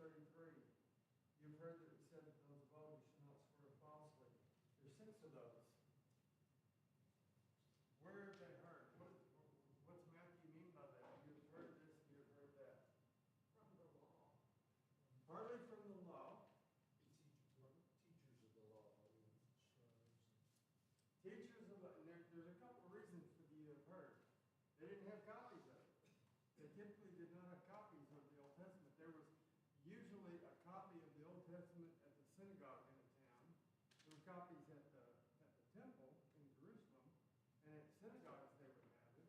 33. You've heard that it said that those of old, you should not swear falsely. There's 6 of those. Where have they heard? What's Matthew mean by that? You've heard this and you've heard that. From the law. Partly from the law. Teachers of the law. Teachers of the law. And there's a couple of reasons for the you've heard. They didn't have copies of it. They typically did not have copies of the Old Testament. There was usually a copy of the Old Testament at the synagogue in a town. There were copies at the temple in Jerusalem, and at synagogues they would have it.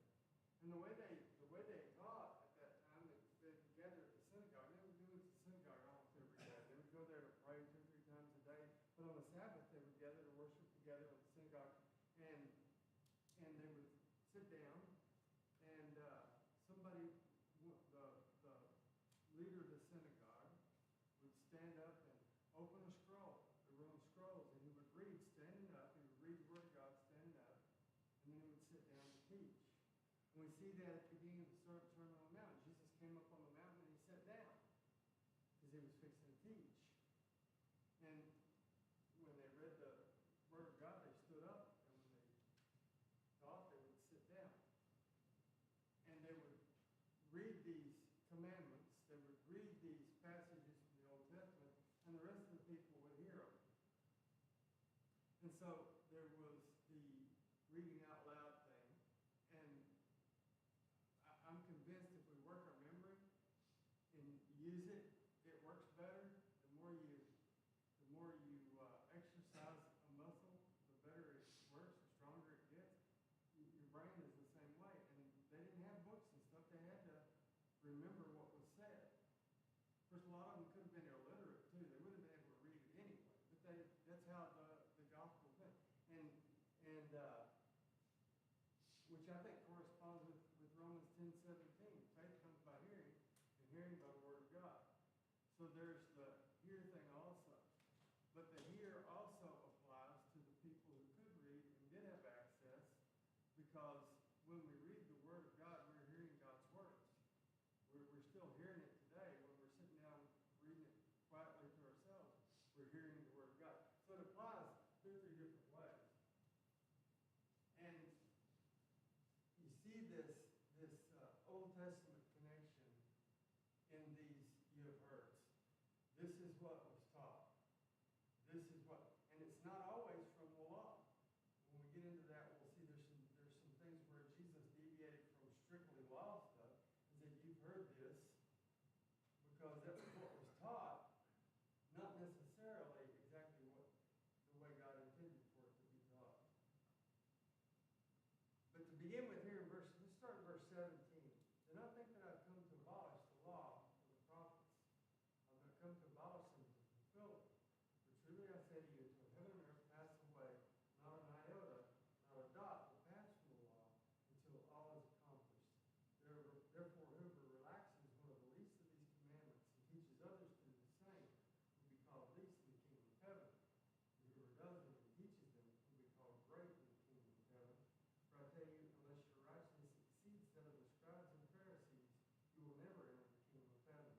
And the way they taught at that time, they together at the synagogue. They would go to the synagogue almost every day. They would go there to pray 2 or 3 times a day. But on the Sabbath, they would gather to worship together in the synagogue, and they would sit down, and somebody, the leader of the synagogue, would stand up and open a scroll. There were on scrolls, and he would read standing up. He would read the Word of God standing up, and then he would sit down to teach. And we see that at the beginning of the Sermon on the Mount. Jesus came up on the mountain and he sat down because he was fixing to teach. And when they read the Word of God, they stood up, and when they taught, they would sit down. And they would read these commandments, they would read these passages from the Old Testament, and the rest of the people would hear them. And so there was the reading out loud thing, and I'm convinced if we work our memory and use it, it works better. The more you exercise a muscle, the better it works, the stronger it gets. Your brain is the same way. And they didn't have books and stuff. They had to remember what was said. Of course, a lot of them could have been illiterate, too. They wouldn't have been able to read it anyway. But that's how the gospel went. And which I think corresponds with Romans 10:17. Faith comes by hearing, and hearing by the Word of God. So there's the hear thing also. But the hear also applies to the people who could read and did have access, because when we read the Word of God, we're hearing God's words. We're still hearing it today. When we're sitting down reading it quietly to ourselves, we're hearing the Word of God. So it applies 2 or 3 different ways. And you see this Old Testament connection in these you have heard. This is what was taught. And it's not always from the law. When we get into that, we'll see there's some things where Jesus deviated from strictly law stuff and said, you've heard this, because that was what was taught, not necessarily exactly the way God intended for it to be taught. But to begin with here, let's start in verse 17. Do not think that I've come to abolish the law or the prophets. I've not come to abolish them, to fulfill them. For truly I say to you, until heaven and earth pass away, not an iota, not a dot will pass from the law until all is accomplished. Therefore, whoever relaxes one of the least of these commandments and teaches others to do the same will be called least in the kingdom of heaven. And whoever does them and teaches them will be called great in the kingdom of heaven. For I tell you, unless your righteousness exceeds that of the scribes and Pharisees, you will never enter the kingdom of heaven.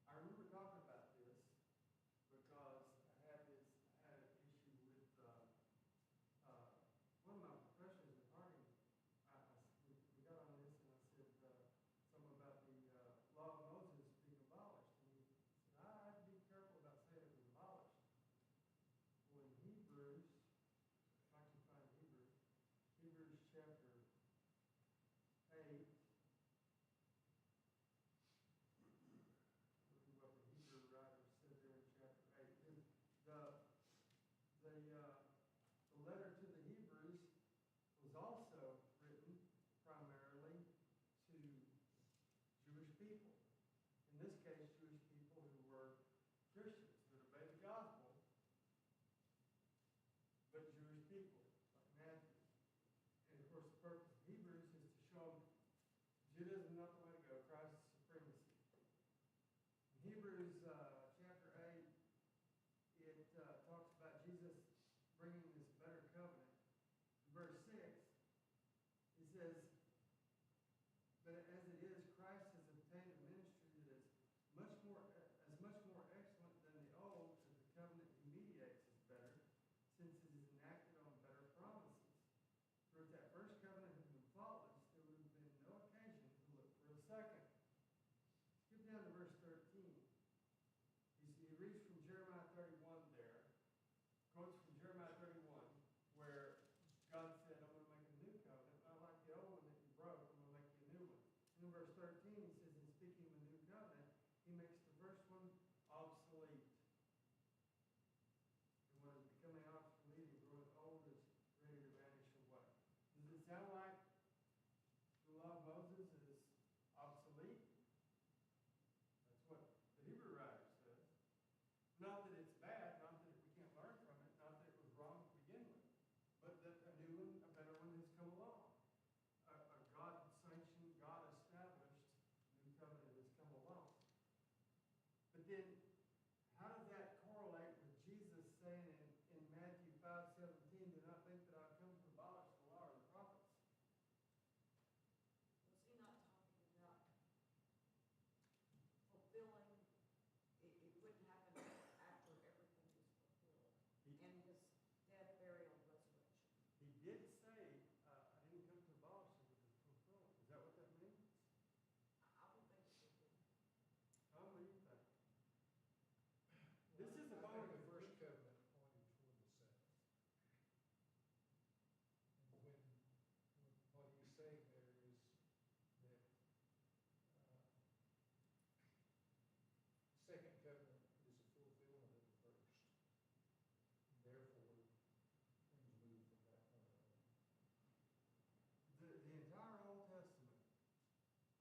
I remember talking about this because I had an issue with one of my professors at Harding. We got on this, and I said something about the law of Moses being abolished. And he said, I have to be careful about saying it was abolished. Well, in Hebrews, if I can find Hebrews chapter 8. Look at what the Hebrew writer said there in chapter 8. The letter to the Hebrews was also written primarily to Jewish people. In this case, Jewish people who were Christians, that obeyed the gospel, but Jewish people, like Matthew. And of course, the purpose of Hebrews is to show them Judaism is not the way to go, Christ's supremacy. In Hebrews chapter 8, it talks about Jesus bringing this better covenant. In verse 6, he says, but as it is, Christ has obtained a ministry that is much more he makes the first one obsolete. And what is becoming obsolete and growing old is ready to vanish away. Does it sound like the law of Moses is obsolete? That's what the Hebrew writer says. Not that it's bad, not that we can't learn from it, not that it was wrong to begin with, but that a new one, a better one has come along. A God-sanctioned, God-established new covenant has come along. But then, how does that correlate with Jesus saying in Matthew 5:17, do not think that I've come to abolish the law or the prophets? Was he not talking about fulfilling, it wouldn't happen after everything is fulfilled, and his death, burial, and resurrection? He did say, I didn't come to abolish it, but to fulfill it. Is that what that means? I would think it would be. Tom, what do you think? Well, This is a I think moment the of first good- covenant pointed toward the second. And what he's saying there is that second covenant is a fulfillment of the first. Therefore, things move from that point on. The entire Old Testament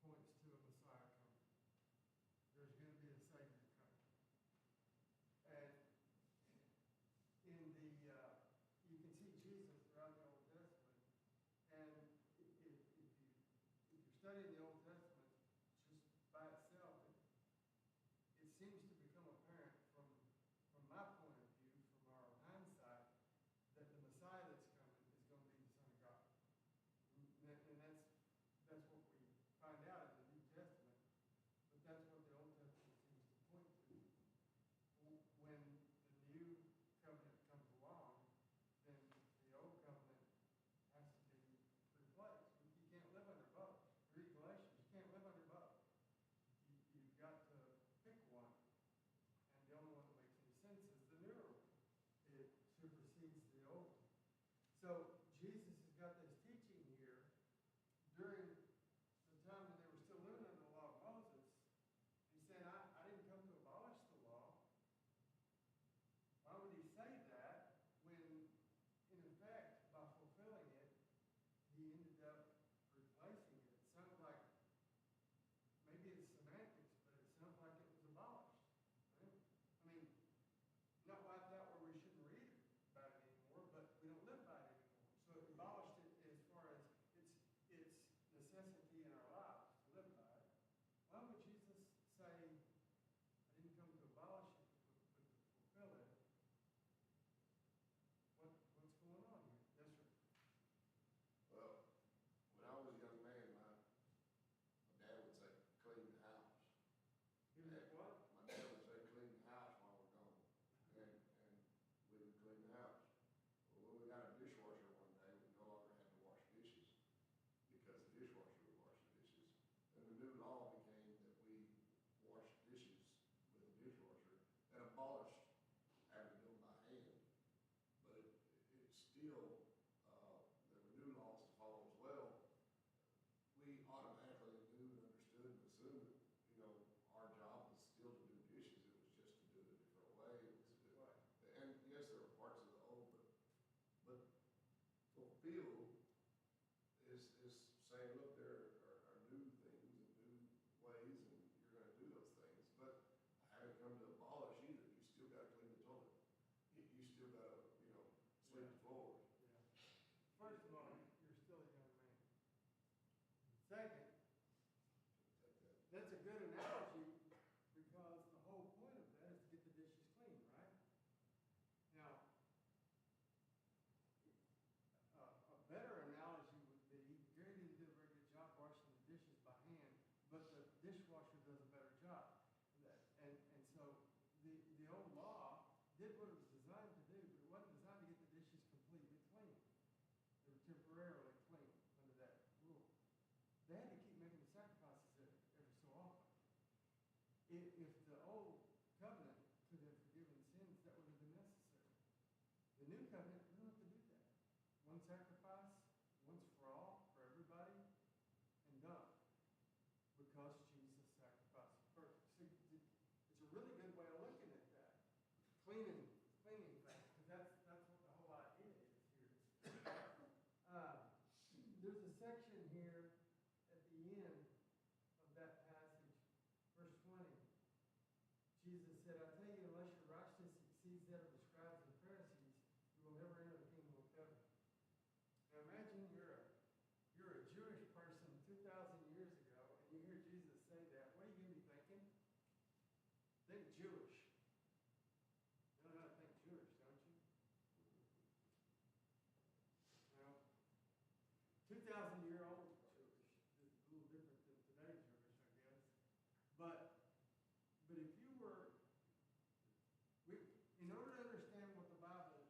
points to a Messiah coming. There's going to be a Savior coming. And you can see Jesus throughout the Old Testament. And if you're studying the Old Testament just by itself, it seems to become apparent from my point of view, from our hindsight, that the Messiah that's coming is going to be the Son of God. And that's what we find out in the New Testament. But that's what the Old Testament seems to point to. When the new covenant comes along, then the old covenant has to be replaced. You can't live under both. Read Galatians, you can't live under both. You've got to pick one. And the only one that makes any sense is the newer one. It supersedes the old one. So Jesus has got this teaching here during the time when they were still living under the law of Moses. He's saying, I didn't come to abolish the law. Why would he say that when, in effect, by fulfilling it, he ended up replacing it? It sounds like, maybe it's semantics, but it sounds like it was abolished. Right? I mean, not wiped out where we shouldn't read about it anymore, but we don't live by it anymore. So it abolished it as far as its necessity in our lives to live by it. Why would Jesus say, I didn't come to abolish it, but to fulfill it? What's going on here? Yes, sir. Well, when I was a young man, my dad would say, clean the house. He was like, what? My dad would say, clean the house while we're gone. And we would clean the house. Well, when we got a dishwasher one day, we no longer had to wash dishes because the dishwasher would wash the dishes. And the new law became that we wash dishes with a dishwasher and abolished having to do them by hand. But it's still, there were new laws to follow as well. We automatically knew and understood and assumed that, our job was still to do dishes. It was just to do it a different way. And yes, there were parts of the old, but fulfill is saying, look, there are new things and new ways, and you're going to do those things. But I haven't come to abolish either. You still got to clean the toilet. You still got to, sweep the floors. Yeah. First of all, you're still a young man. Second, Take that. that's a good analogy because the whole point of that is to get the dishes clean, right? Now, a better analogy would be Gary didn't do a very good job washing the dishes by hand, but the dishwasher does a better job. And so the old law did what it was designed to do, but it wasn't designed to get the dishes completely clean. They were temporarily clean under that rule. They had to keep making the sacrifices every so often. If the old covenant could have forgiven sins, that would have been necessary. The new covenant doesn't have to do that. One sacrifice, once for all, for everybody, and done. Because Jesus sacrificed first. So cleaning things, because that's what the whole idea is here. There's a section here at the end of that passage, verse 20. Jesus said, I tell you, unless your righteousness exceeds that of the scribes and Pharisees, you will never enter the kingdom of heaven. Now imagine you're a Jewish person 2,000 years ago, and you hear Jesus say that. What are you going to be thinking? Think Jewish. You know how to think Jewish, don't you? Well, 2,000-year-old Jewish is a little different than today's Jewish, I guess. But if you were, in order to understand what the Bible,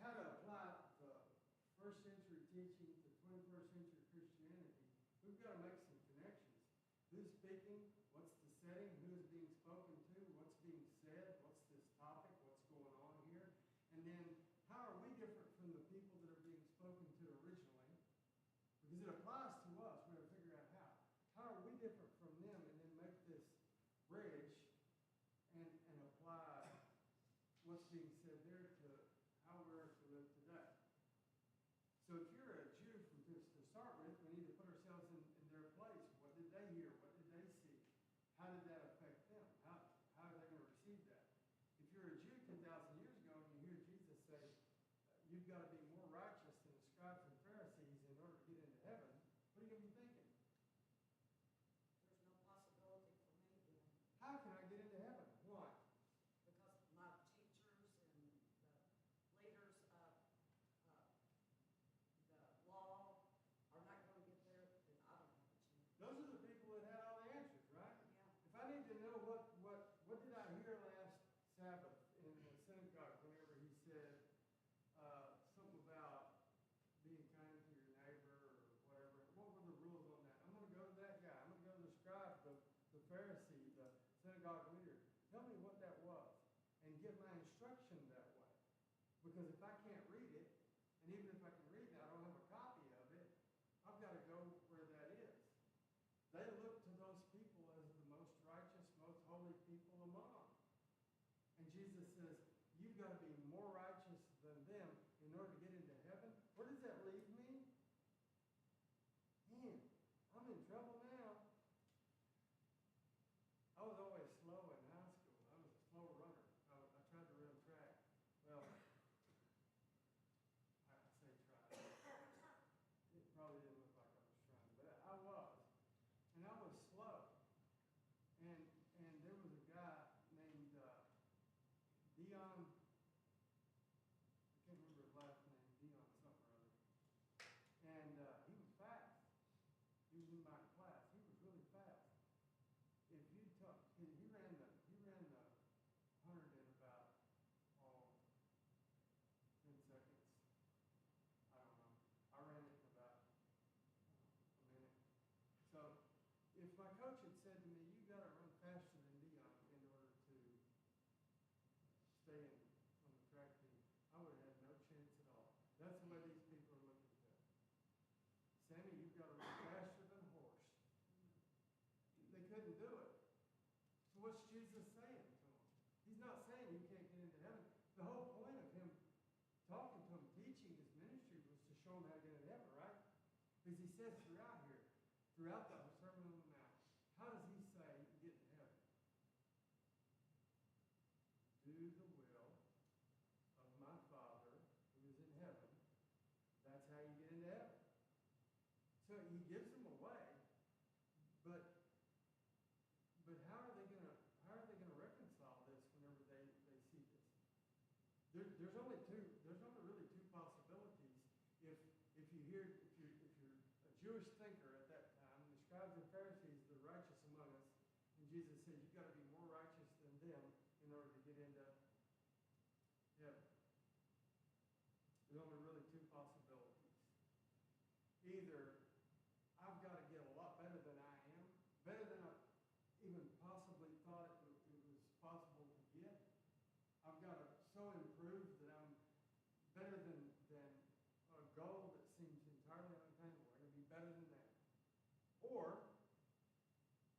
how to apply the first century teaching to 21st century Christianity, we've got to make some connections. Who's speaking? What's the setting? Who is being spoken to? What's being said? What's this topic? What's going on here? And then, how are we different from the people that are being spoken to originally? Because it applies to us. We have to figure out how. How are we different from them? And then make this bridge and apply what's being said there to how we're to live today. So if you're a Jew to start with, we need to put ourselves in their place. What did they hear? What did they see? How did that affect them? How are they going to receive that? If you're a Jew 2,000 years ago and you hear Jesus say, you've got to be more righteous than the scribes and Pharisees in order to get into heaven, what are you going to be thinking? There's no possibility for me then, How can I get into heaven? Why? because my teachers and the leaders of the law are not going to get there, then I don't have a chance. Those are the people that had all the answers, right? Yeah. If I need to know what did I hear last Sabbath in the synagogue whenever he said something about being kind to your neighbor or whatever, what were the rules on that? I'm going to go to that guy. I'm going to go to the scribe, the Pharisee, the synagogue leader. Tell me what that was and get my instruction that way. Because if I can't read it, and even if I can read it, I don't have a copy of it, I've got to go where that is. They look to those people as the most righteous, most holy people among them. And Jesus says, you've got to be more righteous than them in order to get into heaven. Where does that leave me? Man, I'm in trouble now. I was always slow in high school. I was a slow runner. I tried to run track. Well, I say tried. It probably didn't look like I was trying, but I was. And I was slow. And there was a guy named Dion, I can't remember his last name, Dion something or other. And he was fast. He was in my class. He was really fast. If you talk, he ran the 100 in about 10 seconds. I don't know. I ran it in about a minute. So if my coach had said to me, you got to run faster than Dion in order to stay on the track team, I would have had no chance at all. That's the way these people are looking at it. Sammy, you've got to run faster than a horse. They couldn't do it. So what's Jesus saying to them? He's not saying you can't get into heaven. The whole point of him talking to them, teaching his ministry, was to show them how to get into heaven, right? Because he says throughout here, throughout the Sermon on the Mount, how does he say you can get to heaven? Do the will of my Father who is in heaven. That's how you get into heaven. So he gives them a way, but how are they gonna reconcile this whenever they see this? There's only really two possibilities. If you're a Jewish thinker at that time, the scribes and Pharisees, the righteous among us, and Jesus said you've got to be more righteous than them in order to get into heaven. There's only really two possibilities. Either I've got to get a lot better than I am, better than I even possibly thought it was possible to get. I've got to so improve that I'm better than a goal that seems entirely unattainable. I'm going to be better than that. Or,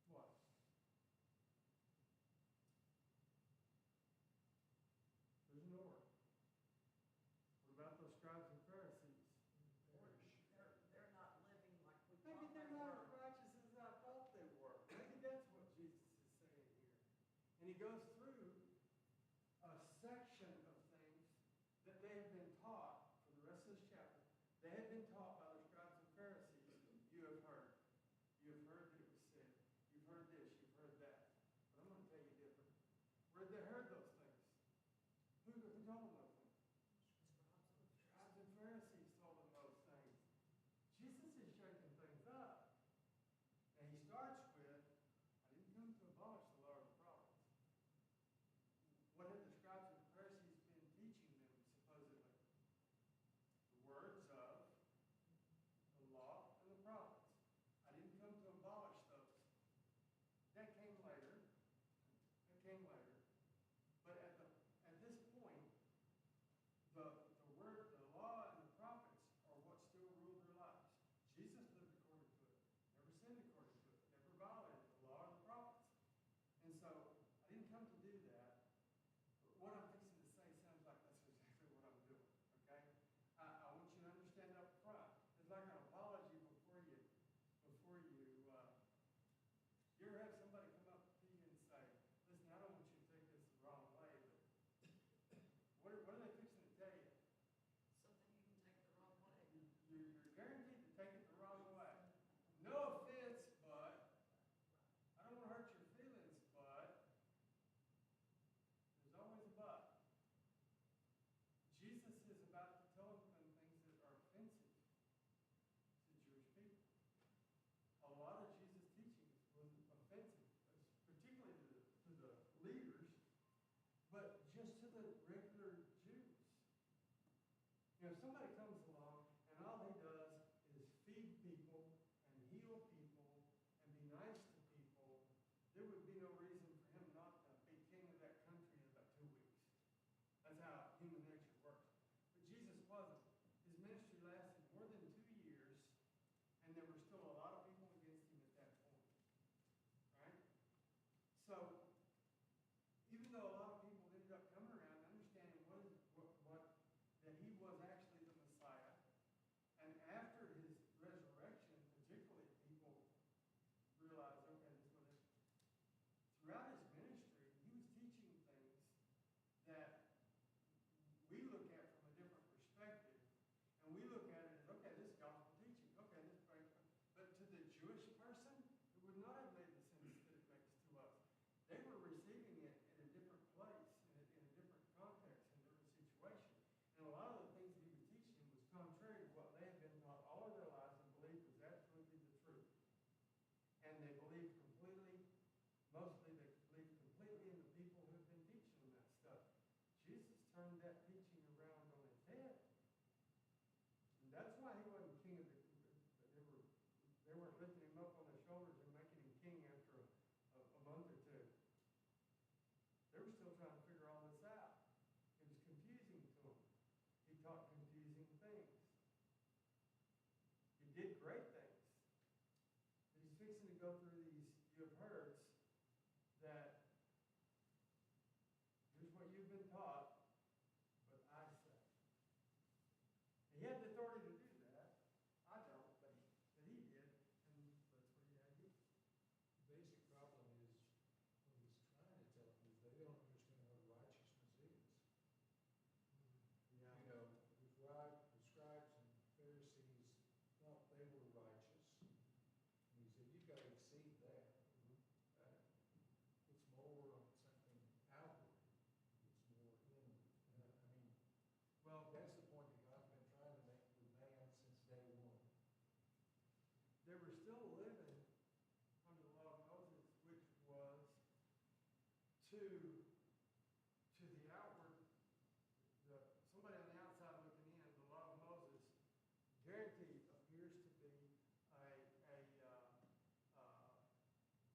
what? And he goes through a section of things that they have been taught for the rest of this chapter. They had been taught by the scribes and Pharisees. You have heard. You have heard that it was said. You've heard this. You've heard that. But I'm going to tell you different. Where they heard those things? Who told them those things? Scribes and Pharisees told them those things. Jesus is shaking things up. And he starts with, I didn't come to abolish the law of the prophets. What had the scribes and Pharisees been teaching them, supposedly? The words of the law and the prophets. I didn't come to abolish those. That came later. That came later. But at this point, the word, the law and the prophets are what still rule their lives. Jesus lived according to it. Never sinned according to it. Never violated the law and the prophets. And so I didn't come to do that. But what I'm fixing to say sounds like that's exactly what I'm doing. Okay? I want you to understand up front. It's like an apology before you ever have somebody come up to you and say, listen, I don't want you to take this the wrong way, but what are they fixing to tell you? Something you can take the wrong way. You're guaranteed to take it the wrong way. No offense, but I don't want to hurt your feelings, but there's always a but. Jesus is about to tell them things that are offensive to Jewish people. A lot of Jesus' teachings was offensive, particularly to the leaders, but just to the regular Jews. You know, if somebody comes along and all he does is feed people and heal people and be nice to people, there would be no reason for him not to be king of that country in about 2 weeks. That's how human nature works. But Jesus wasn't. His ministry lasted more than 2 years, and there were still a lot of people against him at that point. Right? So, even though a lot of people ended up coming around and understanding that he was actually the Messiah, and after his resurrection, particularly, people realized, okay, this is what it is. Throughout his ministry, he was teaching things that we look at from a different perspective, and we look at it as, okay, this is gospel teaching, okay, this is great. But to the Jewish person, it would not have made the sense that it makes to us. They were receiving it in a different place, in a different context, in a different situation. And a lot of the things that he was teaching was contrary to what they had been taught all of their lives and believed was absolutely the truth. And they believed mostly they believed completely in the people who had been teaching them that stuff. Jesus turned that teaching around on its head. And that's why he wasn't king of the they weren't lifting him up on their shoulders and making him king after a month or two. They were still trying to figure all this out. It was confusing to them. He taught confusing things. He did great things. But he's fixing to go through these, you have heard that here's what you've been taught, but I say. And he had the authority to do that. I don't, but he did, and that's what he had to do. The basic problem is, what he's trying to tell them is they don't understand what righteousness is. Yeah. You know, the scribes and Pharisees thought they were righteous. And he said, you've got to exceed that. It's more something outward. It's more inward. I mean, Well, that's the point that God's been trying to make with man since day one. they were still living under the law of Moses, which was to the outward, somebody on the outside looking in, the law of Moses guaranteed appears to be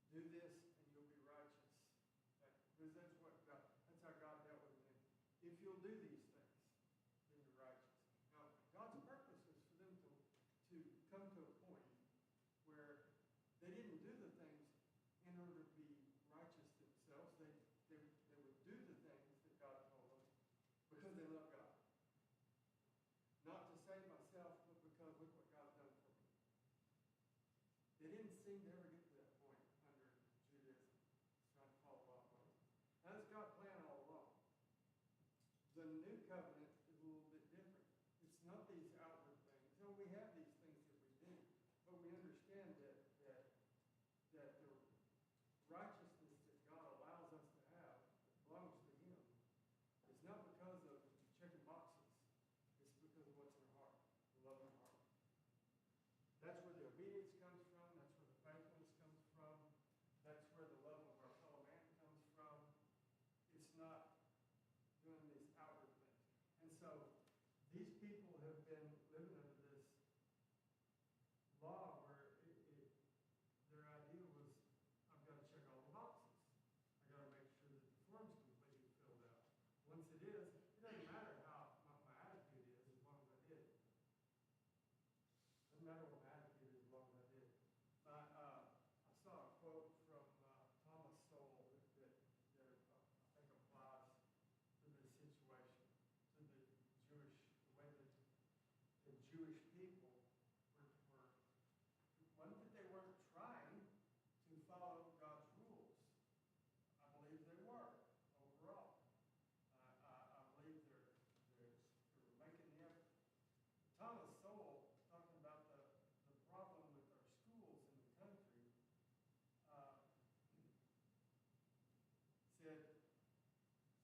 do this and you'll be righteous. Because that's how God dealt with them. If you'll do these things, then you're righteous. Now, God's purpose was for them to come to a point where they didn't do the things in order to be righteous themselves. They would do the things that God told them because they love God. Not to save myself, but because look what God's done for me. They didn't seem to ever get to that point under Judaism, trying to follow law of Moses. covenant is a little bit different. It's not these outward things. No, we have these things that we do, but we understand that the righteousness that God allows us to have that belongs to Him is not because of checking boxes. It's because of what's in our heart, the love in our heart. That's where the obedience comes from. That's where the faithfulness comes from. That's where the love of our fellow man comes from. It's not doing these outward things. And so these people have been living under this law where their idea was, I've got to check all the boxes. I've got to make sure that the form's completely filled out. Once it is, it doesn't matter how my attitude is as long as I did it. Doesn't matter what my attitude is as long as I did it. I saw a quote from Thomas Sowell that I think applies to this situation, to the way that the Jewish people were one, that they weren't trying to follow God's rules. I believe they were overall. I believe they were making the effort. Thomas Sowell, talking about the problem with our schools in the country, said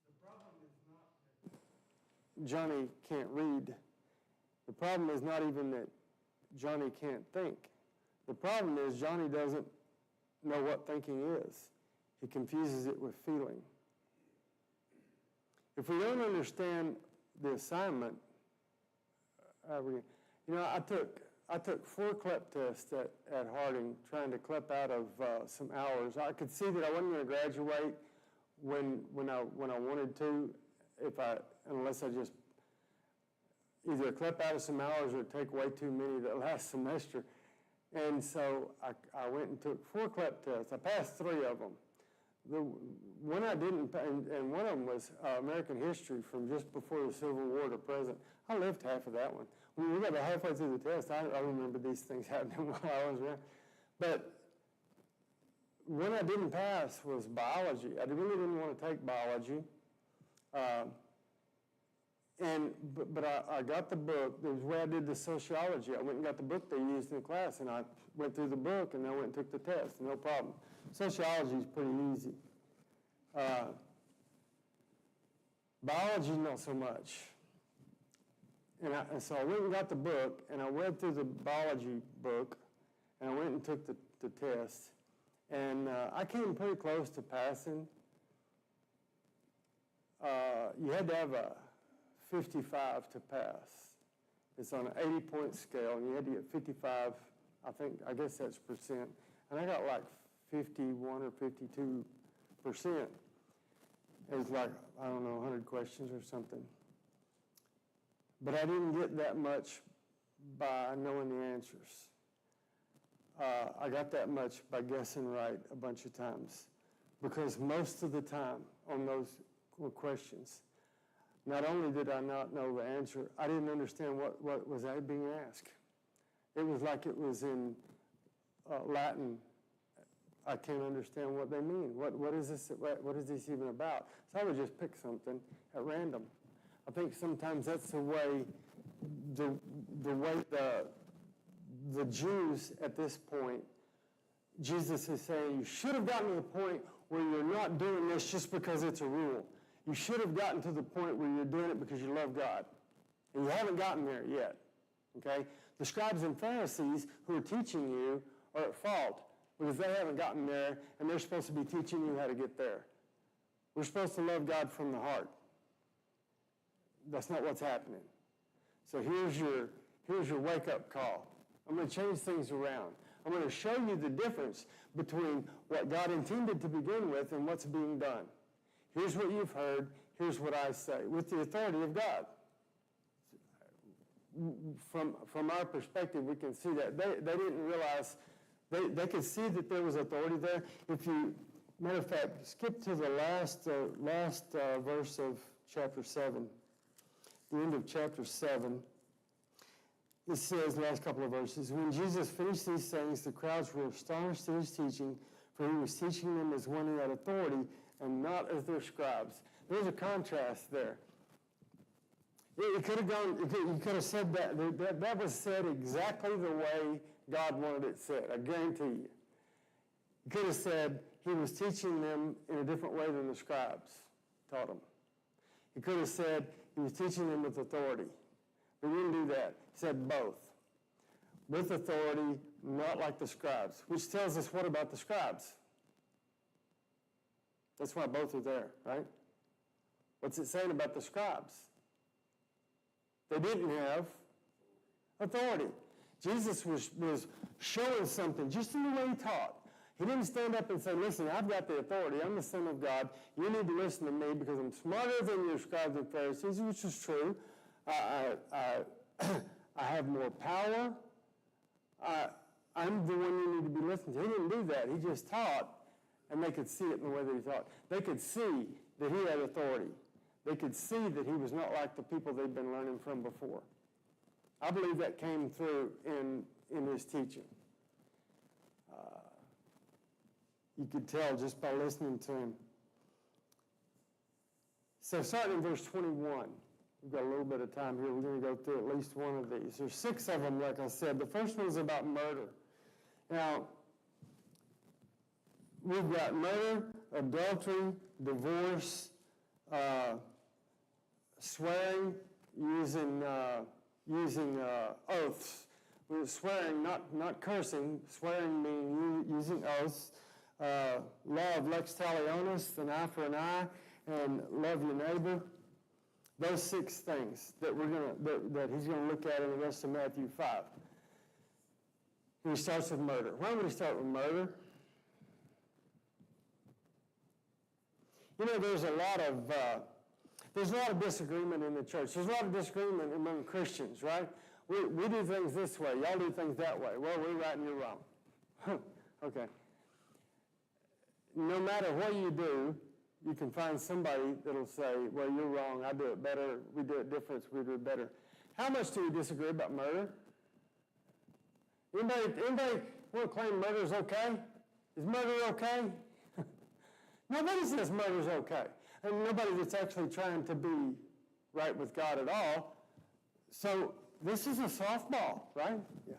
the problem is not that Johnny can't read. The problem is not even that Johnny can't think. The problem is Johnny doesn't know what thinking is. He confuses it with feeling. If we don't understand the assignment, I took 4 CLEP tests at Harding, trying to CLEP out of some hours. I could see that I wasn't going to graduate when I wanted to, unless I just either CLEP out of some hours or take way too many that last semester. And so I went and took 4 CLEP tests. I passed 3 of them. The one I didn't, and one of them was American history from just before the Civil War to present. I lived half of that one. When we got about halfway through the test, I remember these things happening while I was around. But one I didn't pass was biology. I really didn't want to take biology. But I got the book. It was where I did the sociology. I went and got the book they used in the class, and I went through the book, and I went and took the test. No problem. Sociology is pretty easy. Biology, not so much. And so I went and got the book, and I read through the biology book, and I went and took the test. And I came pretty close to passing. You had to have a 55 to pass. It's on an 80-point scale, and you had to get 55, I guess that's percent. And I got like 51 or 52%. It was like, 100 questions or something. But I didn't get that much by knowing the answers. I got that much by guessing right a bunch of times. Because most of the time on those questions, not only did I not know the answer, I didn't understand what was being asked. It was like it was in Latin. I can't understand what they mean. What is this even about? So I would just pick something at random. I think sometimes that's the way the Jews at this point, Jesus is saying, you should have gotten to the point where you're not doing this just because it's a rule. You should have gotten to the point where you're doing it because you love God. And you haven't gotten there yet. Okay? The scribes and Pharisees who are teaching you are at fault because they haven't gotten there, and they're supposed to be teaching you how to get there. We're supposed to love God from the heart. That's not what's happening. So here's your wake-up call. I'm going to change things around. I'm going to show you the difference between what God intended to begin with and what's being done. Here's what you've heard. Here's what I say, with the authority of God. From our perspective, we can see that. They didn't realize, they could see that there was authority there. If you, matter of fact, skip to the last verse of chapter 7, the end of chapter 7. It says, the last couple of verses, when Jesus finished these things, the crowds were astonished at his teaching, for he was teaching them as one who had authority and not as their scribes. There's a contrast there. It could have gone, you could have said that was said exactly the way God wanted it said, I guarantee you. You could have said he was teaching them in a different way than the scribes taught them. You could have said he was teaching them with authority. But he didn't do that. He said both. With authority, not like the scribes. Which tells us what about the scribes? That's why both are there, right? What's it saying about the scribes? They didn't have authority. Jesus was showing something just in the way he taught. He didn't stand up and say, listen, I've got the authority. I'm the Son of God. You need to listen to me because I'm smarter than your scribes and Pharisees, which is true. I have more power. I'm the one you need to be listening to. He didn't do that. He just taught, and they could see it in the way that he taught. They could see that he had authority. They could see that he was not like the people they'd been learning from before. I believe that came through in his teaching. You could tell just by listening to him. So starting in verse 21, we've got a little bit of time here. We're going to go through at least one of these. There's 6 of them, like I said. The first one is about murder. Now, we've got murder, adultery, divorce, swearing, using oaths. Swearing, not cursing. Swearing meaning using oaths. Law of lex talionis, an eye for an eye, and love your neighbor. Those 6 things that that he's going to look at in the rest of Matthew 5. He starts with murder. Why would he start with murder? You know, there's a lot of disagreement in the church. There's a lot of disagreement among Christians, right? We do things this way. Y'all do things that way. Well, we're right and you're wrong. Okay. No matter what you do, you can find somebody that'll say, well, you're wrong. I do it better. We do it different. We do it better. How much do we disagree about murder? Anybody want to claim murder is okay? Is murder okay? Nobody says murder is okay. And nobody that's actually trying to be right with God at all. So this is a softball, right? Yeah.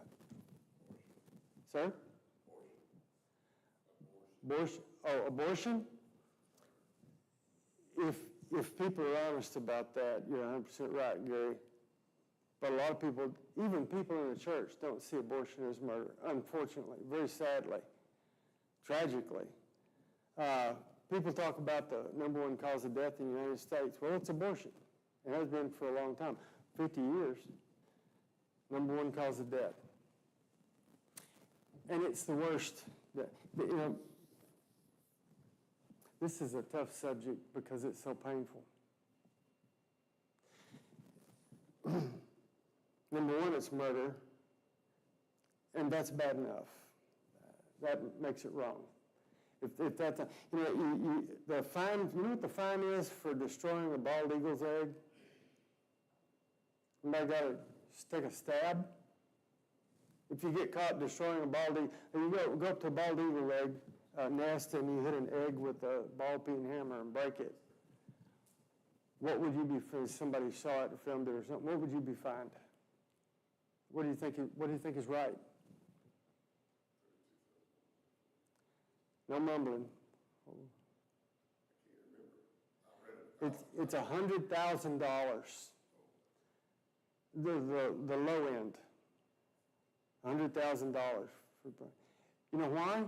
Sir? Abortion. Oh, abortion? If people are honest about that, you're 100% right, Gary. But a lot of people, even people in the church, don't see abortion as murder, unfortunately, very sadly, tragically. People talk about the number 1 cause of death in the United States. Well, it's abortion. It has been for a long time, 50 years. Number 1 cause of death. And it's the worst. This is a tough subject because it's so painful. Number 1, it's murder, and that's bad enough. That makes it wrong. If that's the fine, you know what the fine is for destroying a bald eagle's egg? Somebody got to take a stab. If you get caught destroying a bald eagle, you go up to a bald eagle egg nest and you hit an egg with a ball peen hammer and break it. What would you be if somebody saw it or filmed it or something? What would you be fined? What do you think is right? No mumbling. It's $100,000. The low end. $100,000. You know why?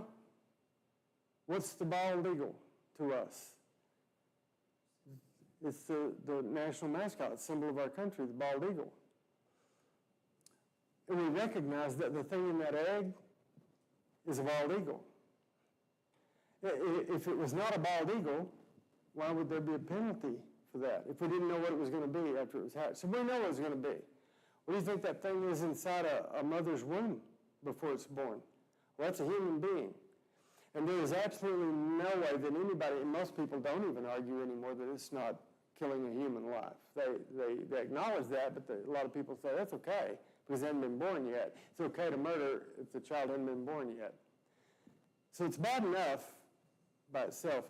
What's the bald eagle to us? It's the national mascot, symbol of our country, the bald eagle. And we recognize that the thing in that egg is a bald eagle. If it was not a bald eagle, why would there be a penalty for that if we didn't know what it was going to be after it was hatched? So we know what it's going to be. What do you think that thing is inside a mother's womb before it's born? Well, that's a human being. And there is absolutely no way that anybody, and most people don't even argue anymore that it's not killing a human life. They acknowledge that, but a lot of people say that's okay because they haven't been born yet. It's okay to murder if the child hasn't been born yet. So it's bad enough by itself,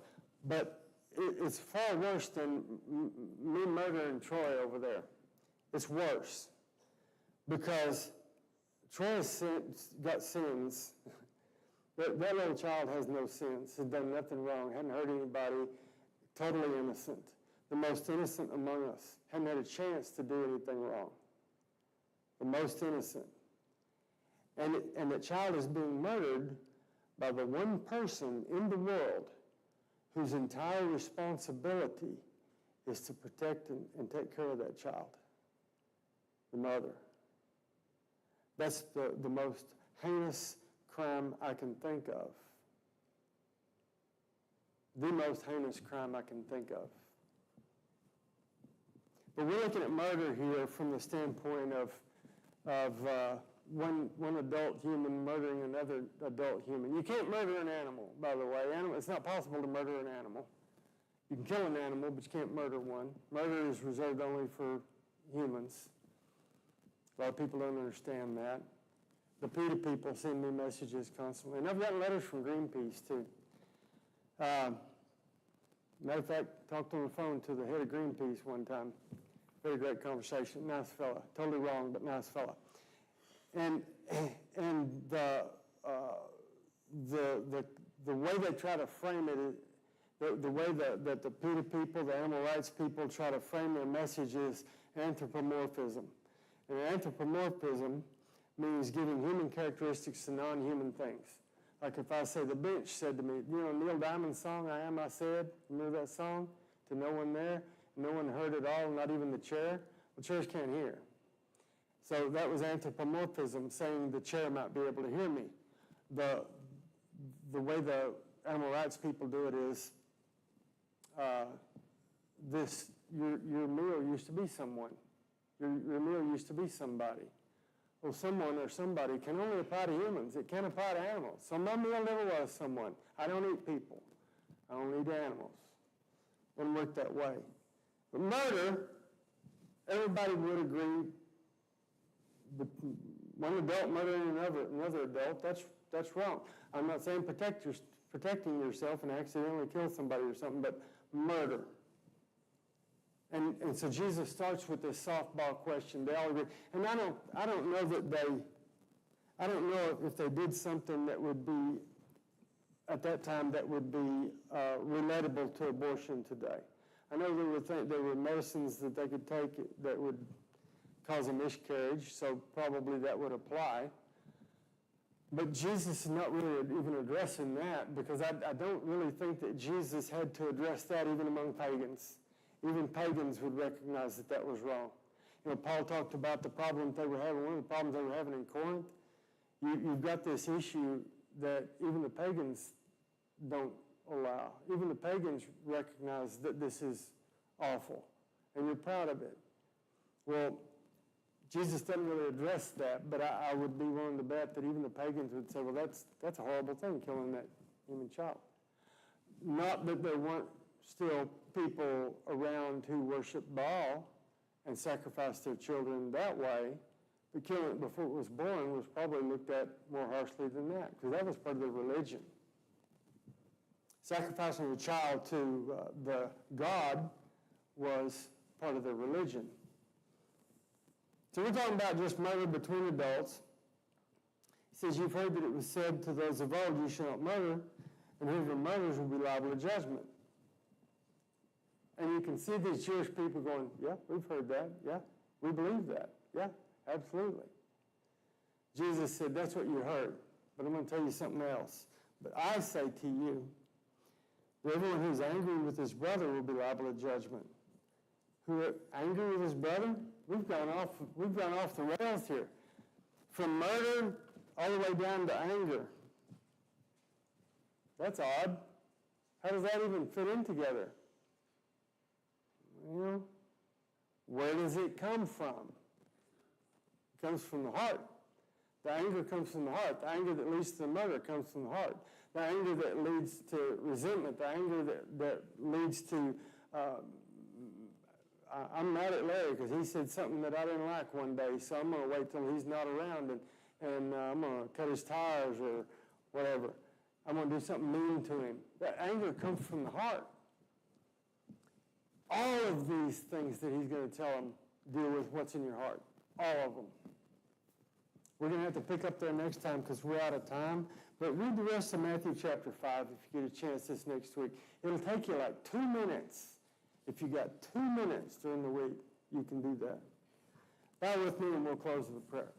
but it's far worse than me murdering Troy over there. It's worse. Because Troy's got sins. That little child has no sins, has done nothing wrong, hadn't hurt anybody, totally innocent. The most innocent among us, hadn't had a chance to do anything wrong. The most innocent. And the child is being murdered by the one person in the world whose entire responsibility is to protect and take care of that child, the mother. That's the most heinous crime I can think of. The most heinous crime I can think of. But we're looking at murder here from the standpoint of one adult human murdering another adult human. You can't murder an animal, by the way. It's not possible to murder an animal. You can kill an animal, but you can't murder one. Murder is reserved only for humans. A lot of people don't understand that. The PETA people send me messages constantly. And I've gotten letters from Greenpeace, too. Matter of fact, talked on the phone to the head of Greenpeace one time. Very great conversation. Nice fella. Totally wrong, but nice fella. And the way they try to frame it, the way that the PETA people, the animal rights people try to frame their message is anthropomorphism. And anthropomorphism means giving human characteristics to non-human things. Like if I say, the bench said to me, Neil Diamond's song, I Am, I Said, remember that song? To no one there, no one heard at all, not even the chair. The chairs can't hear. So that was anthropomorphism, saying the chair might be able to hear me. The way the animal rights people do it is, your meal used to be someone. Your meal used to be somebody. Well, someone or somebody can only apply to humans. It can't apply to animals. So my meal never was someone. I don't eat people. I don't eat animals. It doesn't work that way. But murder, everybody would agree, one adult murdering another adult, that's wrong. I'm not saying protecting yourself and accidentally kill somebody or something, but murder. And so Jesus starts with this softball question. They all agree. And I don't know if they did something that would be, at that time, that would be relatable to abortion today. I know there were medicines that they could take that would cause a miscarriage, so probably that would apply. But Jesus is not really even addressing that, because I don't really think that Jesus had to address that even among pagans. Even pagans would recognize that that was wrong. Paul talked about the problem they were having. One of the problems they were having in Corinth, you've got this issue that even the pagans don't allow. Even the pagans recognize that this is awful, and you're proud of it. Well, Jesus doesn't really address that, but I would be willing to bet that even the pagans would say, well, that's a horrible thing, killing that human child. Not that there weren't still people around who worship Baal and sacrifice their children that way, but killing it before it was born was probably looked at more harshly than that, because that was part of their religion. Sacrificing a child to the God was part of their religion. So we're talking about just murder between adults. He says, you've heard that it was said to those of old, you shall not murder, and whoever murders will be liable to judgment. And you can see these Jewish people going, yeah, we've heard that. Yeah, we believe that. Yeah, absolutely. Jesus said, that's what you heard. But I'm going to tell you something else. But I say to you, that everyone who's angry with his brother will be liable to judgment. Who are angry with his brother? We've gone off the rails here. From murder all the way down to anger. That's odd. How does that even fit in together? Where does it come from? It comes from the heart. The anger comes from the heart. The anger that leads to the murder comes from the heart. The anger that leads to resentment, the anger that leads to, I'm mad at Larry because he said something that I didn't like one day, so I'm going to wait till he's not around and I'm going to cut his tires or whatever. I'm going to do something mean to him. That anger comes from the heart. All of these things that he's going to tell them deal with what's in your heart. All of them. We're going to have to pick up there next time because we're out of time. But read the rest of Matthew chapter 5 if you get a chance this next week. It'll take you like 2 minutes. If you got 2 minutes during the week, you can do that. Bow with me and we'll close with a prayer.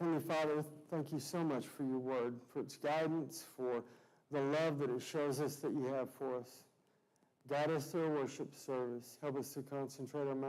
Heavenly Father, thank you so much for your word, for its guidance, for the love that it shows us that you have for us. Guide us through our worship service. Help us to concentrate our minds.